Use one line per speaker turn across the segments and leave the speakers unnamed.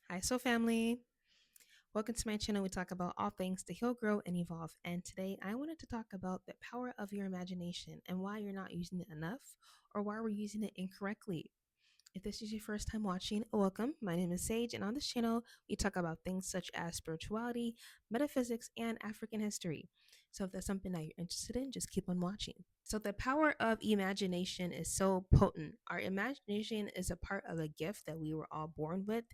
Hi, Soul Family. Welcome to my channel. We talk about all things to heal, grow, and evolve. And today I wanted to talk about the power of your imagination and why you're not using it enough or why we're using it incorrectly. If this is your first time watching, welcome. My name is Sage, and on this channel, we talk about things such as spirituality, metaphysics, and African history. So if that's something that you're interested in, just keep on watching. So the power of imagination is so potent. Our imagination is a part of a gift that we were all born with,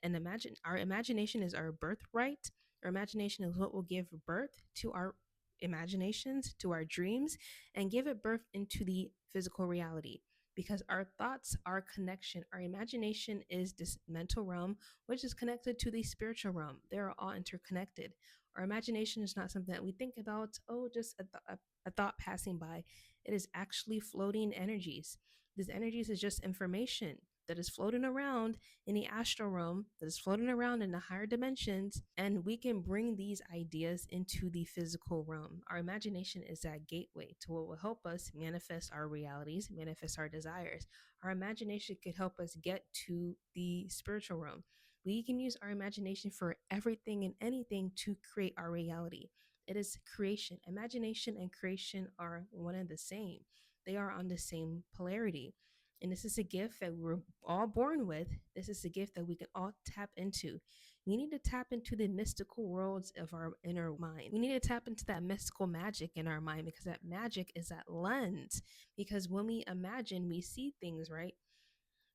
and imagine our imagination is our birthright. Our imagination is what will give birth to our imaginations, to our dreams, and give it birth into the physical reality because our thoughts are connection. Our imagination is this mental realm, which is connected to the spiritual realm. They're all interconnected. Our imagination is not something that we think about, oh, just a thought passing by. It is actually floating energies. These energies is just information that is floating around in the astral realm, that is floating around in the higher dimensions, and we can bring these ideas into the physical realm. Our imagination is that gateway to what will help us manifest our realities, manifest our desires. Our imagination could help us get to the spiritual realm. We can use our imagination for everything and anything to create our reality. It is creation. Imagination and creation are one and the same. They are on the same polarity. And this is a gift that we're all born with. This is a gift that we can all tap into. We need to tap into the mystical worlds of our inner mind. We need to tap into that mystical magic in our mind because that magic is that lens. Because when we imagine, we see things, right?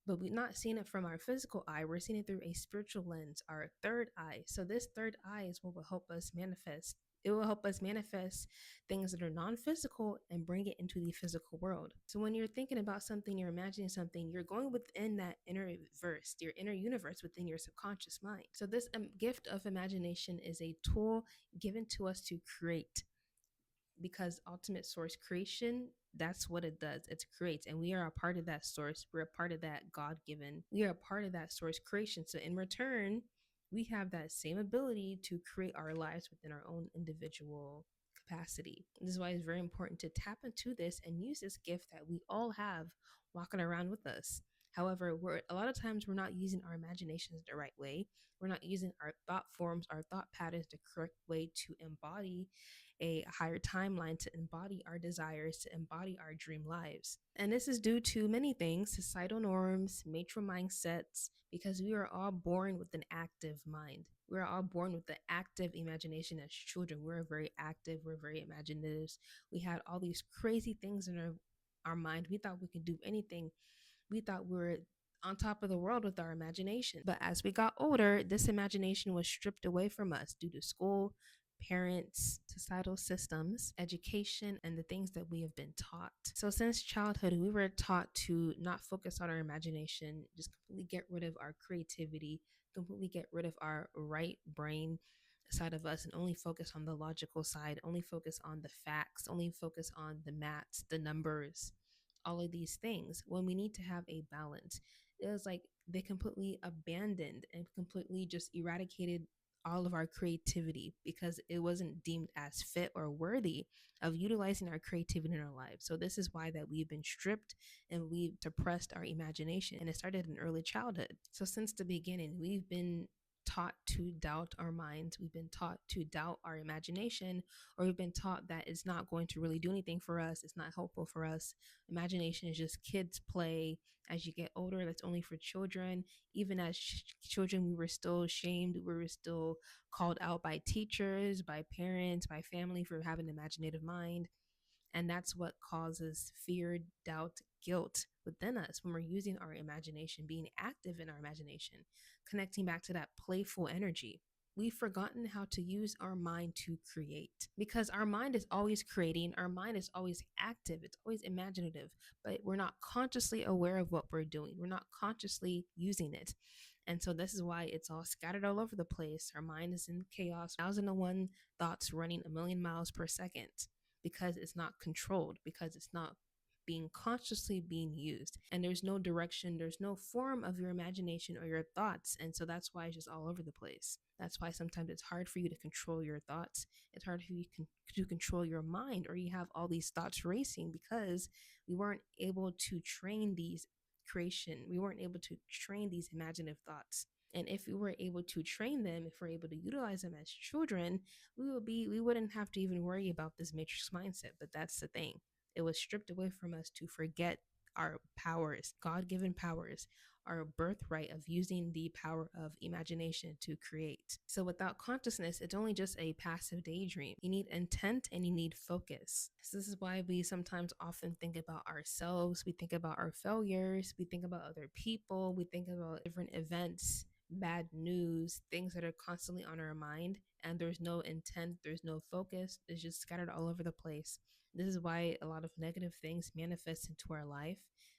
But we're not seeing it from our physical eye. We're seeing it through a spiritual lens, our third eye. So this third eye is what will help us manifest. It will help us manifest things that are non-physical and bring it into the physical world. So when you're thinking about something, you're imagining something, you're going within that inner verse, your inner universe within your subconscious mind. So this gift of imagination is a tool given to us to create, because ultimate source creation, that's what it does. It creates, and we are a part of that source. We're a part of that God given. We are a part of that source creation. So in return, we have that same ability to create our lives within our own individual capacity. This is why it's very important to tap into this and use this gift that we all have walking around with us. However, we're a lot of times we're not using our imaginations the right way. We're not using our thought forms, our thought patterns the correct way to embody a higher timeline, to embody our desires, to embody our dream lives. And this is due to many things: societal norms, matron mindsets, because we are all born with an active mind. We're all born with the active imagination as children. We're very active, we're very imaginative. We had all these crazy things in our mind. We thought we could do anything. We thought we were on top of the world with our imagination. But as we got older, this imagination was stripped away from us due to school, parents, societal systems, education, and the things that we have been taught. So since childhood, we were taught to not focus on our imagination, just completely get rid of our creativity, completely get rid of our right brain side of us and only focus on the logical side, only focus on the facts, only focus on the maths, the numbers, all of these things, when we need to have a balance. It was like they completely abandoned and completely just eradicated all of our creativity because it wasn't deemed as fit or worthy of utilizing our creativity in our lives. So this is why that we've been stripped and we've depressed our imagination, and it started in early childhood. So since the beginning, we've been taught to doubt our minds. We've been taught to doubt our imagination, or we've been taught that it's not going to really do anything for us. It's not helpful for us. Imagination is just kids' play. As you get older, that's only for children. Even as children, we were still shamed. We were still called out by teachers, by parents, by family for having an imaginative mind. And that's what causes fear, doubt, guilt within us when we're using our imagination, being active in our imagination, connecting back to that playful energy. We've forgotten how to use our mind to create, because our mind is always creating, our mind is always active, it's always imaginative, but we're not consciously aware of what we're doing. We're not consciously using it. And so this is why it's all scattered all over the place. Our mind is in chaos, 1001 thoughts running a million miles per second, because it's not controlled, because it's not being consciously being used. And there's no direction, there's no form of your imagination or your thoughts. And so that's why it's just all over the place. That's why sometimes it's hard for you to control your thoughts. It's hard for you to control your mind, or you have all these thoughts racing because we weren't able to train these creation. We weren't able to train these imaginative thoughts. And if we were able to train them, if we're able to utilize them as children, we wouldn't have to even worry about this matrix mindset. But that's the thing. It was stripped away from us to forget our powers, God-given powers, our birthright of using the power of imagination to create. So without consciousness, it's only just a passive daydream. You need intent and you need focus. So this is why we sometimes often think about ourselves, we think about our failures, we think about other people, we think about different events, bad news, things that are constantly on our mind, and there's no intent, there's no focus, it's just scattered all over the place. This is why a lot of negative things manifest into our life,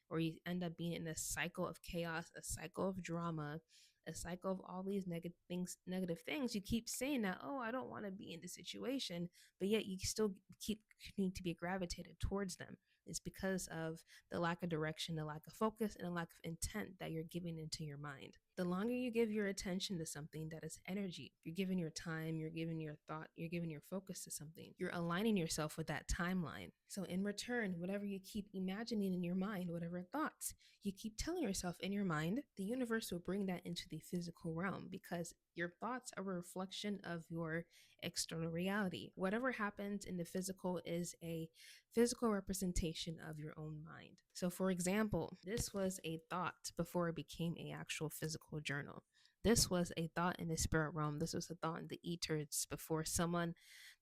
or you end up being in a cycle of chaos, a cycle of drama, a cycle of all these negative things. You keep saying that, oh, I don't want to be in this situation, but yet you still keep continuing to be gravitated towards them. It's because of the lack of direction, the lack of focus, and the lack of intent that you're giving into your mind. The longer you give your attention to something, that is energy. You're giving your time, you're giving your thought, you're giving your focus to something. You're aligning yourself with that timeline. So in return, whatever you keep imagining in your mind, whatever thoughts you keep telling yourself in your mind, the universe will bring that into the physical realm, because your thoughts are a reflection of your external reality. Whatever happens in the physical is a physical representation of your own mind. So, for example, this was a thought before it became a actual physical journal. This was a thought in the spirit realm. This was a thought in the ethers before someone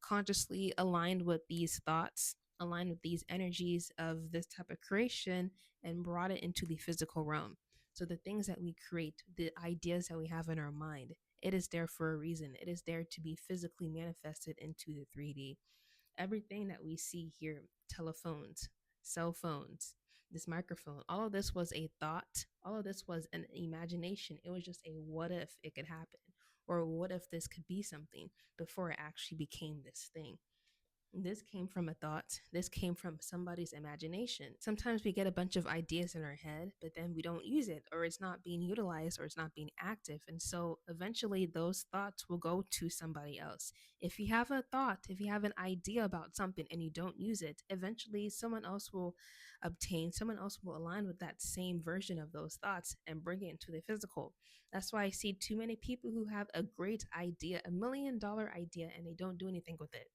consciously aligned with these thoughts, aligned with these energies of this type of creation, and brought it into the physical realm. So, the things that we create, the ideas that we have in our mind, it is there for a reason. It is there to be physically manifested into the 3D. Everything that we see here, telephones, cell phones, this microphone, all of this was a thought. All of this was an imagination. It was just a what if it could happen, or what if this could be something before it actually became this thing. This came from a thought. This came from somebody's imagination. Sometimes we get a bunch of ideas in our head, but then we don't use it, or it's not being utilized, or it's not being active. And so eventually those thoughts will go to somebody else. If you have a thought, if you have an idea about something and you don't use it, eventually someone else will someone else will align with that same version of those thoughts and bring it into the physical. That's why I see too many people who have a great idea, $1 million idea, and they don't do anything with it.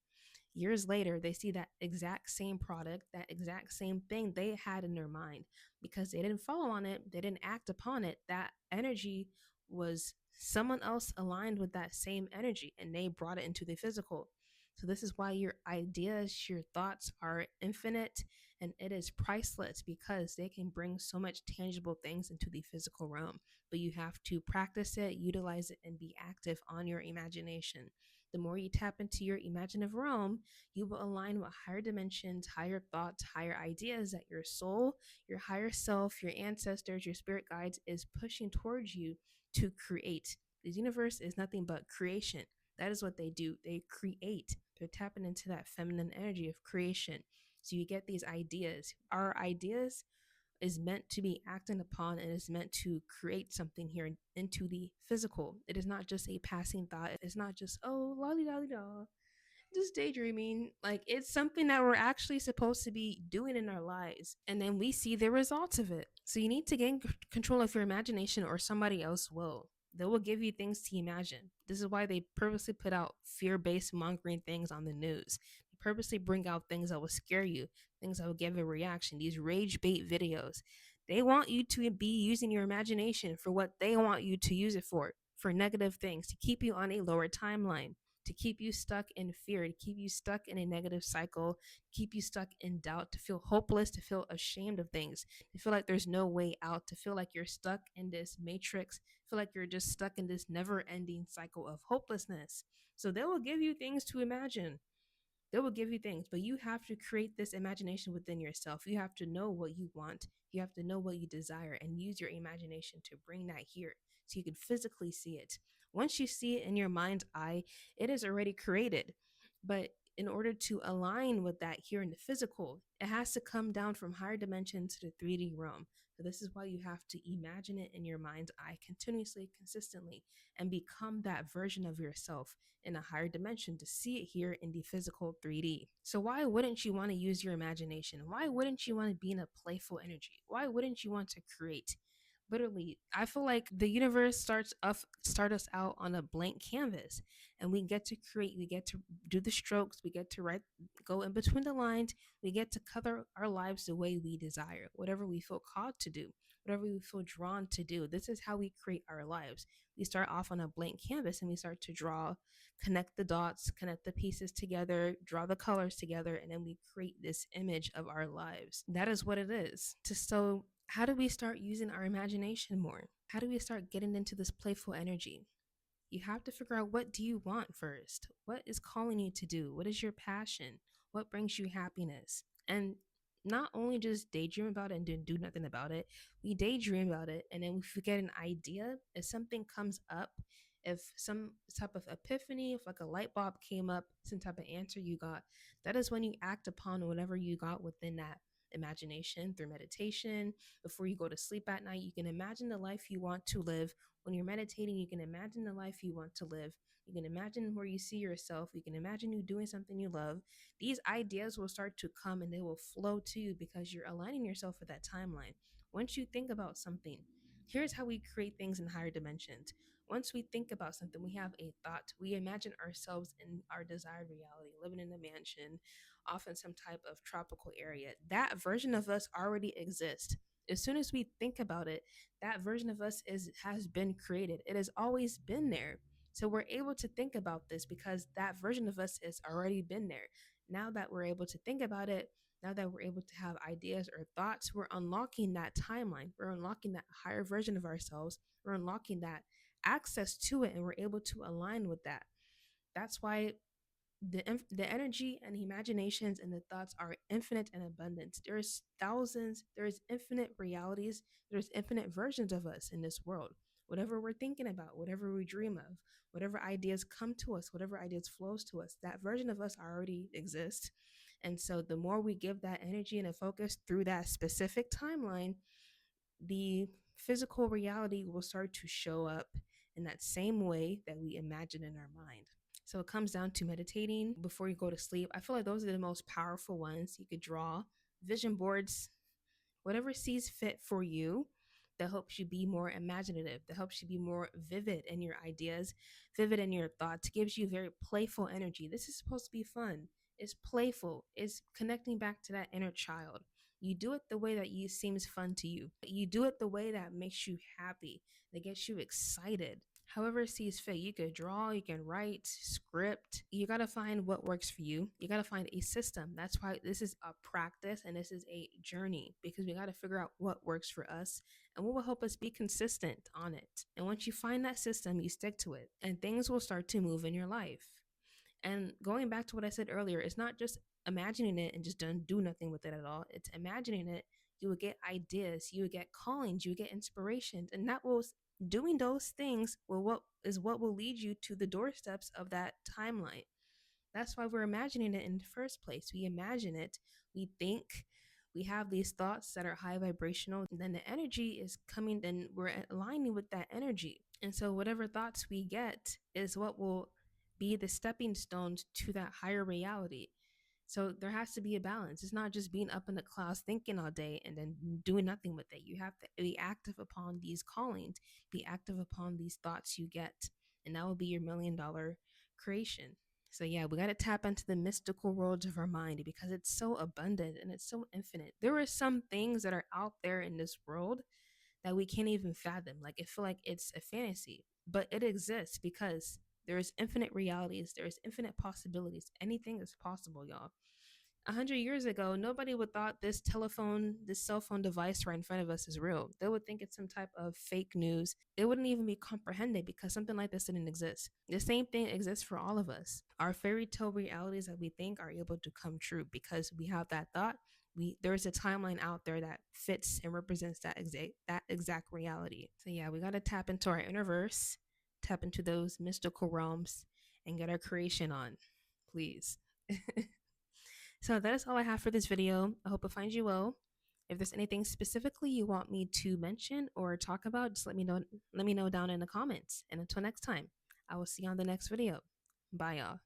Years later, they see that exact same product, that exact same thing they had in their mind, because they didn't follow on it, they didn't act upon it. That energy was someone else aligned with that same energy, and they brought it into the physical. So, this is why your ideas, your thoughts are infinite, and it is priceless, because they can bring so much tangible things into the physical realm. But you have to practice it, utilize it, and be active on your imagination. The more you tap into your imaginative realm, you will align with higher dimensions, higher thoughts, higher ideas that your soul, your higher self, your ancestors, your spirit guides is pushing towards you to create. The universe is nothing but creation. That is what they do. They create. They're tapping into that feminine energy of creation. So you get these ideas. Our ideas is meant to be acted upon, and is meant to create something here into the physical. It is not just a passing thought. It's not just, oh, lolly lolly da, just daydreaming. Like, it's something that we're actually supposed to be doing in our lives, and then we see the results of it. So you need to gain control of your imagination, or somebody else will. They will give you things to imagine. This is why they purposely put out fear-based mongering things on the news. They purposely bring out things that will scare you, things that will give a reaction, these rage bait videos. They want you to be using your imagination for what they want you to use it for negative things, to keep you on a lower timeline, to keep you stuck in fear, to keep you stuck in a negative cycle, keep you stuck in doubt, to feel hopeless, to feel ashamed of things, to feel like there's no way out, to feel like you're stuck in this matrix, feel like you're just stuck in this never ending cycle of hopelessness. So they will give you things to imagine. They will give you things, but you have to create this imagination within yourself. You have to know what you want. You have to know what you desire, and use your imagination to bring that here so you can physically see it. Once you see it in your mind's eye, it is already created. But in order to align with that here in the physical, it has to come down from higher dimensions to the 3D realm. So this is why you have to imagine it in your mind's eye continuously, consistently, and become that version of yourself in a higher dimension to see it here in the physical 3D. So why wouldn't you want to use your imagination? Why wouldn't you want to be in a playful energy? Why wouldn't you want to create? Literally, I feel like the universe start us out on a blank canvas, and we get to create. We get to do the strokes. We get to write, go in between the lines. We get to color our lives the way we desire, whatever we feel called to do, whatever we feel drawn to do. This is how we create our lives. We start off on a blank canvas, and we start to draw, connect the dots, connect the pieces together, draw the colors together, and then we create this image of our lives. That is what it is. So how do we start using our imagination more? How do we start getting into this playful energy? You have to figure out, what do you want first? What is calling you to do? What is your passion? What brings you happiness? And not only just daydream about it and do nothing about it, we daydream about it, and then we get an idea. If something comes up, if some type of epiphany, if like a light bulb came up, some type of answer you got, that is when you act upon whatever you got within that imagination through meditation. Before you go to sleep at night, you can imagine the life you want to live. When you're meditating, you can imagine the life you want to live. You can imagine where you see yourself. You can imagine you doing something you love. These ideas will start to come, and they will flow to you because you're aligning yourself with that timeline. Once you think about something, here's how we create things in higher dimensions. Once we think about something, we have a thought. We imagine ourselves in our desired reality, living in a mansion, off in some type of tropical area. That version of us already exists. As soon as we think about it, that version of us has been created. It has always been there. So we're able to think about this because that version of us has already been there. Now that we're able to think about it, now that we're able to have ideas or thoughts, we're unlocking that timeline. We're unlocking that higher version of ourselves. We're unlocking that access to it, and we're able to align with that. That's why the energy and imaginations and the thoughts are infinite and abundant. There's thousands, there's infinite realities, there's infinite versions of us in this world. Whatever we're thinking about, whatever we dream of, whatever ideas come to us, whatever ideas flows to us, that version of us already exists. And so the more we give that energy and a focus through that specific timeline, the physical reality will start to show up in that same way that we imagine in our mind. So it comes down to meditating before you go to sleep. I feel like those are the most powerful ones. You could draw vision boards, whatever sees fit for you, that helps you be more imaginative, that helps you be more vivid in your ideas, vivid in your thoughts, gives you very playful energy. This is supposed to be fun. It's playful. It's connecting back to that inner child. You do it the way that you seems fun to you. You do it the way that makes you happy, that gets you excited. However it sees fit. You could draw, you can write, script. You got to find what works for you. You got to find a system. That's why this is a practice and this is a journey, because we got to figure out what works for us and what will help us be consistent on it. And once you find that system, you stick to it, and things will start to move in your life. And going back to what I said earlier, it's not just imagining it and just don't do nothing with it at all. It's imagining it. You would get ideas, you would get callings, you would get inspirations, and that will, doing those things what will lead you to the doorsteps of that timeline. That's why we're imagining it in the first place. We imagine it, we think, we have these thoughts that are high vibrational, and then the energy is coming, then we're aligning with that energy. And so whatever thoughts we get is what will be the stepping stones to that higher reality. So there has to be a balance. It's not just being up in the clouds thinking all day and then doing nothing with it. You have to be active upon these callings, be active upon these thoughts you get, and that will be your $1,000,000 creation. So yeah, we got to tap into the mystical worlds of our mind because it's so abundant and it's so infinite. There are some things that are out there in this world that we can't even fathom. Like, I feel like it's a fantasy, but it exists because there's infinite realities, there's infinite possibilities. Anything is possible, y'all. 100 years ago, nobody would thought this telephone, this cell phone device right in front of us is real. They would think it's some type of fake news. It wouldn't even be comprehended because something like this didn't exist. The same thing exists for all of us. Our fairy tale realities that we think are able to come true because we have that thought. There's a timeline out there that fits and represents that exact reality. So yeah, we got to tap into our universe, tap into those mystical realms, and get our creation on, please. So that is all I have for this video. I hope it finds you well. If there's anything specifically you want me to mention or talk about, just let me know. Let me know down in the comments. And until next time, I will see you on the next video. Bye, y'all.